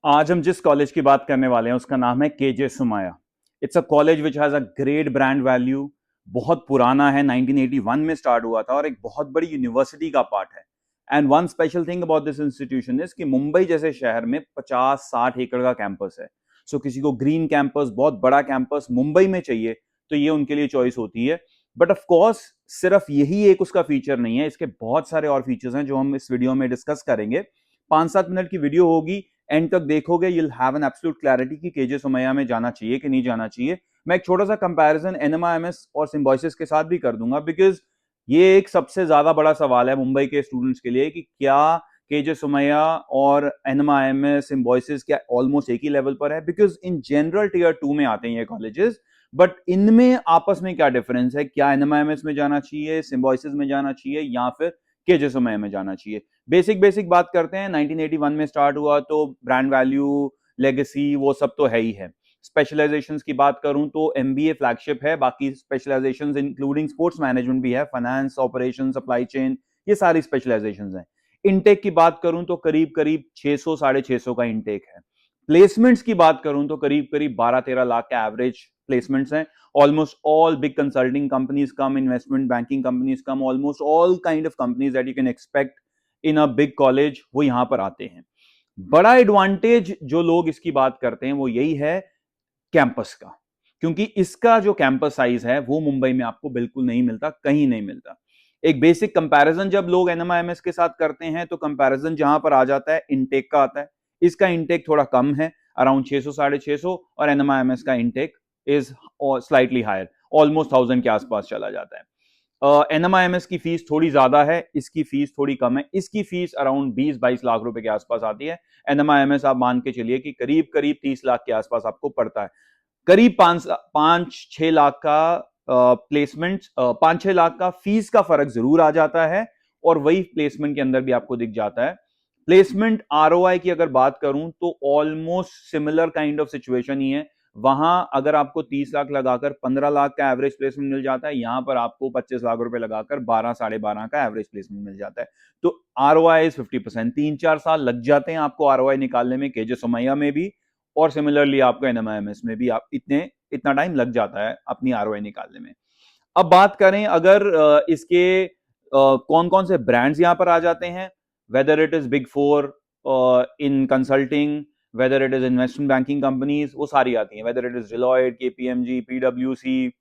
आज हम जिस कॉलेज की बात करने वाले हैं उसका नाम है KJ Somaiya. It's a college which has a great brand value. बहुत पुराना है, 1981 में स्टार्ट हुआ था और एक बहुत बड़ी यूनिवर्सिटी का पार्ट है। And one special thing about this institution is कि मुंबई जैसे शहर में 50-60 एकड़ का कैंपस है। सो किसी को ग्रीन कैंपस, बहुत बड़ा कैंपस मुंबई में चाहिए तो ये उनके लिए चॉइस होती है। बट ऑफ कोर्स सिर्फ यही एक उसका फीचर नहीं है, इसके बहुत सारे और फीचर्स हैं जो हम इस वीडियो में डिस्कस करेंगे। 5-7 मिनट की वीडियो होगी, एंड तक देखोगे you'll have an absolute clarity कि केजे सोमैया में जाना चाहिए कि नहीं जाना चाहिए। मैं एक छोटा सा कंपैरिजन एनएमआईएमएस और सिम्बोसिस के साथ भी कर दूंगा, बिकॉज ये एक सबसे ज्यादा बड़ा सवाल है मुंबई के स्टूडेंट्स के लिए कि क्या केजे सोमैया और एनएमआईएमएस सिम्बोसिस क्या ऑलमोस्ट एक ही लेवल पर है। बिकॉज इन जनरल टीयर 2 में आते हैं ये कॉलेजेस, बट इनमें आपस में क्या डिफरेंस है, क्या एनएमआईएमएस में जाना चाहिए, सिम्बोसिस में जाना चाहिए या फिर केजे सोमैया में जाना चाहिए। बेसिक बेसिक बात करते हैं। 1981 में स्टार्ट हुआ तो ब्रांड वैल्यू, लेगेसी, वो सब तो है ही है। स्पेशलाइजेशंस की बात करूं तो एमबीए फ्लैगशिप है, बाकी स्पेशलाइजेशंस इंक्लूडिंग स्पोर्ट्स मैनेजमेंट भी है, फाइनेंस, ऑपरेशन, सप्लाई चेन, ये सारी स्पेशलाइजेशंस हैं। इनटेक की बात करूं तो करीब करीब 600 650 का इनटेक है। प्लेसमेंट्स की बात करूं तो करीब करीब 12-13 लाख के एवरेज प्लेसमेंट्स हैं। Almost all big consulting companies come, investment banking companies come, almost all kind of companies that you can expect in a big college वो यहां पर आते हैं। बड़ा एडवांटेज जो लोग इसकी बात करते हैं वो यही है कैंपस का, क्योंकि इसका जो कैंपस साइज है वो मुंबई में आपको बिल्कुल नहीं मिलता, कहीं नहीं मिलता। एक बेसिक कंपैरिजन जब लोग एनएमआईएमएस के साथ करते हैं तो कंपैरिजन जहां पर आ जाता है इनटेक का आता है। इसका इनटेक थोड़ा कम है, अराउंड 600 650, और एनएमआईएमएस का intake is slightly higher, almost 1000 के आसपास चला जाता है। एनएमआईएमएस की फीस थोड़ी ज्यादा है, इसकी फीस थोड़ी कम है। इसकी फीस अराउंड 20-22 लाख रुपए के आसपास आती है। एनएमआईएमएस आप मान के चलिए कि करीब करीब 30 लाख के आसपास आपको पड़ता है। करीब 5-6 लाख का प्लेसमेंट, 5-6 लाख का फीस का फर्क जरूर आ जाता है, और वही प्लेसमेंट के अंदर भी आपको दिख जाता है। प्लेसमेंट आरओआई की अगर बात करूं तो almost similar kind of situation ही है। वहां अगर आपको 30 लाख लगाकर 15 लाख का एवरेज प्लेसमेंट मिल जाता है, यहां पर आपको 25 लाख रुपए लगाकर 12-12.5 का एवरेज प्लेसमेंट मिल जाता है। तो आरओआई इज 50%। 3-4 साल लग जाते हैं आपको आरओआई निकालने में, केजे सोमैया में भी, और सिमिलरली आपको एनएमआईएमएस में भी आप इतना टाइम लग जाता है अपनी आरओआई निकालने में। अब बात करें अगर इसके कौन कौन से ब्रांड्स यहां पर आ जाते हैं, whether it is big four in consulting, whether it is investment banking companies, वो सारी आती हैं। Whether it is Deloitte, KPMG, पीडब्ल्यूसी,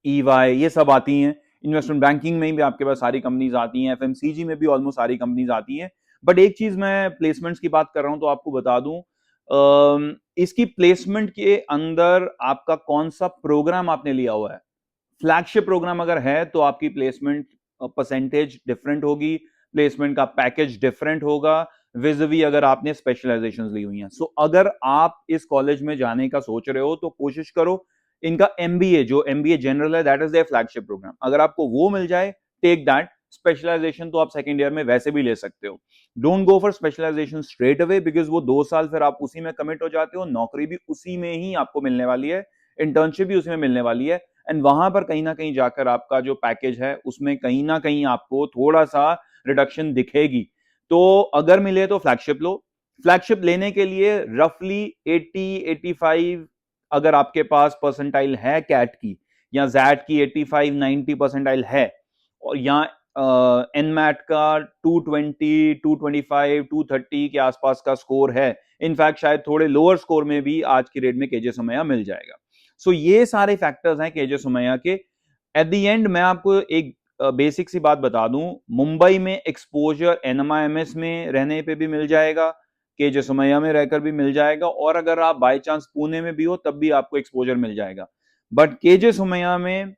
ईवाई, ये सब आती हैं। इन्वेस्टमेंट बैंकिंग में भी आपके पास सारी कंपनीज आती हैं, एफएमसीजी में भी ऑलमोस्ट सारी कंपनीज आती हैं। बट एक चीज मैं प्लेसमेंट्स की बात कर रहा हूं तो आपको बता दूं, इसकी प्लेसमेंट के अंदर आपका कौन सा प्रोग्राम आपने लिया हुआ है। फ्लैगशिप प्रोग्राम अगर है तो आपकी प्लेसमेंट परसेंटेज डिफरेंट होगी, प्लेसमेंट का पैकेज डिफरेंट होगा विजवी अगर आपने स्पेशलाइजेशंस ली हुई हैं। सो अगर आप इस कॉलेज में जाने का सोच रहे हो तो कोशिश करो इनका एमबीए, जो एमबीए जनरल है, that is their flagship programme, अगर आपको वो मिल जाए, टेक दैट। स्पेशलाइजेशन तो आप सेकेंड ईयर में वैसे भी ले सकते हो। Don't go for specialization straight away, because वो 2 साल फिर आप उसी में कमिट हो जाते हो, नौकरी भी उसी में ही आपको मिलने वाली है, इंटर्नशिप भी उसी में मिलने वाली है, एंड वहां पर कहीं ना कहीं जाकर आपका जो पैकेज है उसमें कहीं ना कहीं आपको थोड़ा सा रिडक्शन दिखेगी। तो अगर मिले तो फ्लैगशिप लो। फ्लैगशिप लेने के लिए रफली 80-85 अगर आपके पास परसेंटाइल है कैट की, या जैट की 85-90 परसेंटाइल है, और या एनमैट का 220, 225, 230 के आसपास का स्कोर है, इनफैक्ट शायद थोड़े लोअर स्कोर में भी आज की रेट में केजे सोमैया मिल जाएगा। सो ये सारे फैक्टर्स हैं केजे सोमैया के। एट द एंड मैं आपको एक बेसिक सी बात बता दूं, मुंबई में एक्सपोजर एनएमआईएमएस में रहने पे भी मिल जाएगा, केजे सोमैया में रहकर भी मिल जाएगा, और अगर आप बाय चांस पुणे में भी हो तब भी आपको एक्सपोजर मिल जाएगा। बट केजे सोमैया में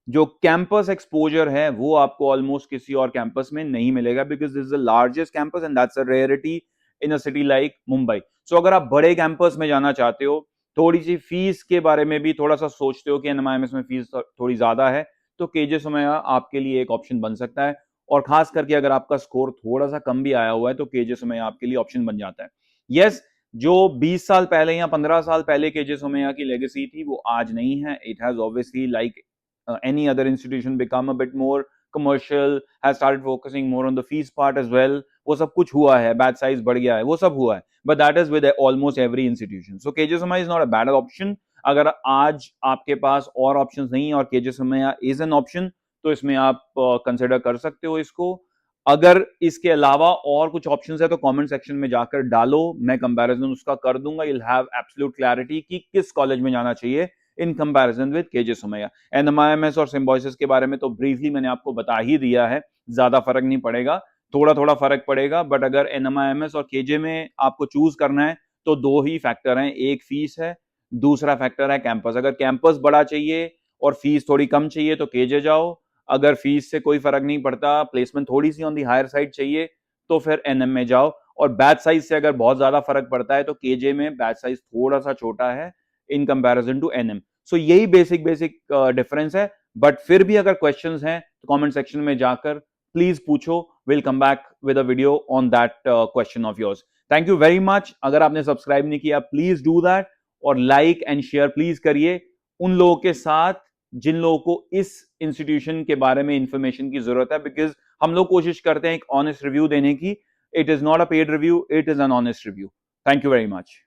जो कैंपस एक्सपोजर है वो आपको ऑलमोस्ट किसी और कैंपस में नहीं मिलेगा, because this is the largest campus and that's a rarity in a city like Mumbai. So अगर आप बड़े कैंपस में जाना चाहते हो, थोड़ी सी फीस के बारे में भी थोड़ा सा सोचते हो कि एनएमआईएमएस में फीस थोड़ी ज्यादा है, तो केजे सोमैया आपके लिए एक ऑप्शन बन सकता है। और खास करके अगर आपका स्कोर थोड़ा सा कम भी आया हुआ है तो केजे सोमैया आपके लिए ऑप्शन बन जाता है। यस, जो 20 साल पहले या 15 साल पहले केजे सोमैया की लेगेसी थी वो आज नहीं है। It has obviously like any other institution become a bit more commercial has started focusing more on the fees part as well. वो सब कुछ हुआ है, बैच साइज बढ़ गया है, वो सब हुआ है, but that is with almost every institution. So KJ Somaiya is not a bad option. अगर आज आपके पास और ऑप्शंस नहीं है और KJ Somaiya is an option, तो इसमें आप कंसिडर कर सकते हो इसको. अगर इसके अलावा और कुछ ऑप्शंस है तो कमेंट सेक्शन में जाकर डालो, मैं कंपैरिजन उसका कर दूंगा. you'll have absolute clarity कि किस कॉलेज में जाना चाहिए in comparison with KJ Somaiya. NMIMS और सिम्बोसिस के बारे में तो ब्रीफली मैंने आपको बता ही दिया है, ज्यादा फर्क नहीं पड़ेगा, थोड़ा थोड़ा फर्क पड़ेगा. बट अगर एनएमआईएमएस और केजे में आपको चूज करना है तो दो ही फैक्टर हैं, एक फीस है, दूसरा फैक्टर है कैंपस. अगर कैंपस बड़ा चाहिए और फीस थोड़ी कम चाहिए तो केजे जाओ. अगर फीस से कोई फर्क नहीं पड़ता, प्लेसमेंट थोड़ी सी ऑन दी हायर साइड चाहिए तो फिर एनएम में जाओ. और बैच साइज से अगर बहुत ज्यादा फर्क पड़ता है तो केजे में बैच साइज थोड़ा सा छोटा है इन कंपैरिजन टू एनएम. सो यही बेसिक डिफरेंस है. बट फिर भी अगर क्वेश्चंस हैं तो कमेंट सेक्शन में जाकर प्लीज पूछो. Will come back with a video on that question of yours. Thank you very much. अगर आपने सब्सक्राइब नहीं किया प्लीज डू दैट और लाइक एंड शेयर प्लीज करिए उन लोगों के साथ जिन लोगों को इस इंस्टीट्यूशन के बारे में इंफॉर्मेशन की जरूरत है. बिकॉज हम लोग कोशिश करते हैं एक ऑनेस्ट रिव्यू देने की. It is not a paid review, it is an honest review. Thank you very much.